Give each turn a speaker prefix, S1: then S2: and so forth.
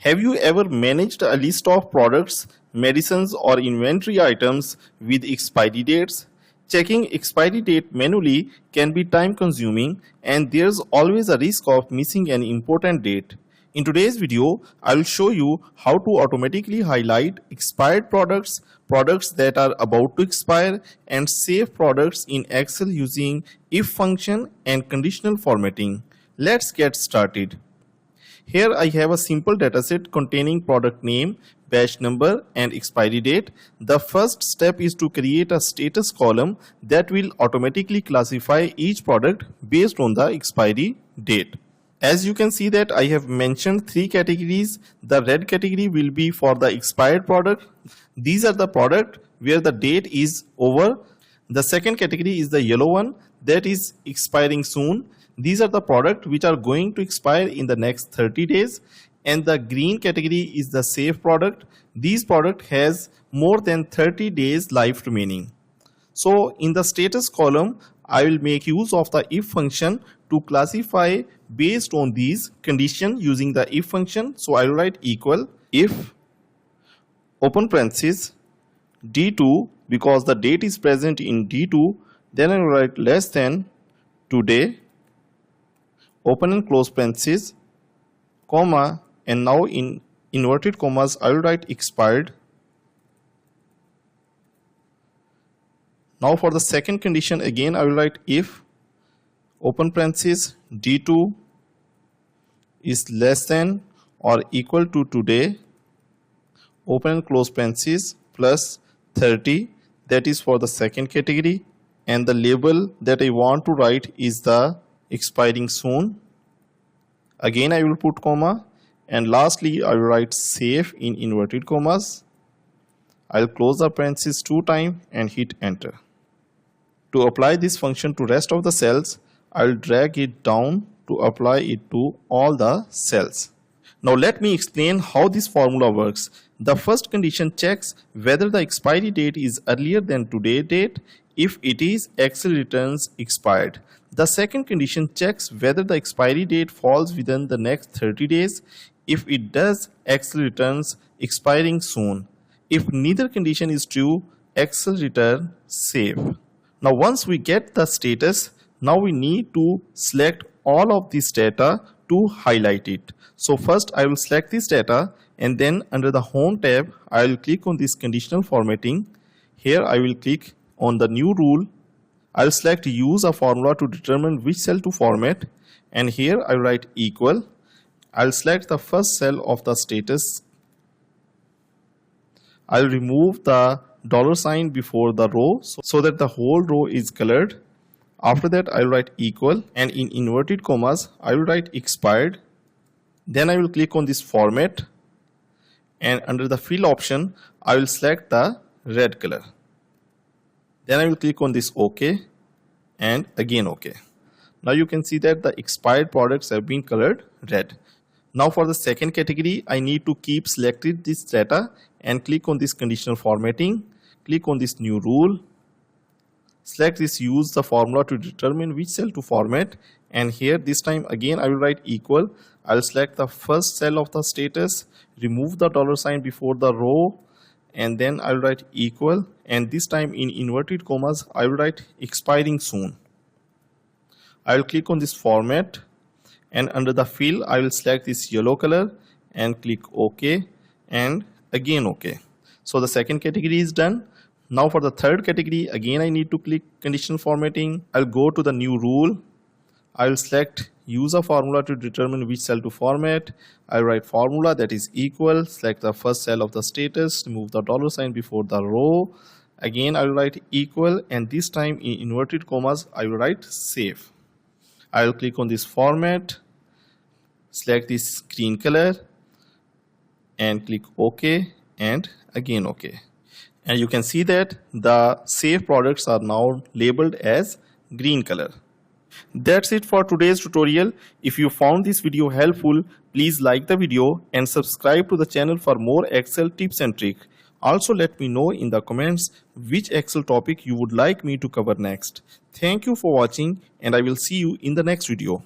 S1: Have you ever managed a list of products, medicines or inventory items with expiry dates? Checking expiry date manually can be time consuming and there's always a risk of missing an important date. In today's video, I will show you how to automatically highlight expired products, products that are about to expire, and save products in Excel using if function and conditional formatting. Let's get started. Here I have a simple dataset containing product name, batch number and expiry date. The first step is to create a status column that will automatically classify each product based on the expiry date. As you can see that I have mentioned three categories. The red category will be for the expired product. These are the product where the date is over. The second category is the yellow one, that is expiring soon. These are the product which are going to expire in the next 30 days. And the green category is the safe product. These product has more than 30 days life remaining. So in the status column, I will make use of the if function to classify based on these condition using the if function. So I will write equal if open parenthesis D2, because the date is present in D2, then I will write less than today, open and close parenthesis, comma, and now in inverted commas I will write expired. Now for the second condition, again I will write if open parenthesis D2 is less than or equal to today, open and close parenthesis, plus 30, that is for the second category, and the label that I want to write is the expiring soon. Again I will put comma, and lastly I will write safe in inverted commas. I will close the parenthesis 2 times and hit enter. To apply this function to rest of the cells, I will drag it down to apply it to all the cells. Now let me explain how this formula works. The first condition checks whether the expiry date is earlier than today's date. If it is, Excel returns expired. The second condition checks whether the expiry date falls within the next 30 days. If it does, Excel returns expiring soon. If neither condition is true, Excel returns safe. Now once we get the status, now we need to select all of this data to highlight it. So first I will select this data, and then under the home tab I will click on this conditional formatting. Here I will click on the new rule. I will select use a formula to determine which cell to format, and here I will write equal. I will select the first cell of the status. I will remove the $sign before the row so that the whole row is colored. After that I will write equal, and in inverted commas I will write expired. Then I will click on this format, and under the fill option I will select the red color. Then I will click on this OK, and again OK. Now you can see that the expired products have been colored red. Now for the second category, I need to keep selected this data and click on this conditional formatting. Click on this new rule. Select this use the formula to determine which cell to format, and here this time again I will write equal. I will select the first cell of the status, remove the $sign before the row, and then I will write equal, and this time in inverted commas I will write expiring soon. I will click on this format, and under the fill I will select this yellow color and click OK, and again OK. So the second category is done. Now for the third category, again I need to click conditional formatting. I'll go to the new rule. I will select use a formula to determine which cell to format. I'll write formula, that is equal. Select the first cell of the status, remove the $sign before the row. Again I will write equal, and this time in inverted commas I will write safe. I will click on this format, select this green color and click OK, and again OK. And you can see that the safe products are now labeled as green color. That's it for today's tutorial. If you found this video helpful, please like the video and subscribe to the channel for more Excel tips and tricks. Also let me know in the comments which Excel topic you would like me to cover next. Thank you for watching, and I will see you in the next video.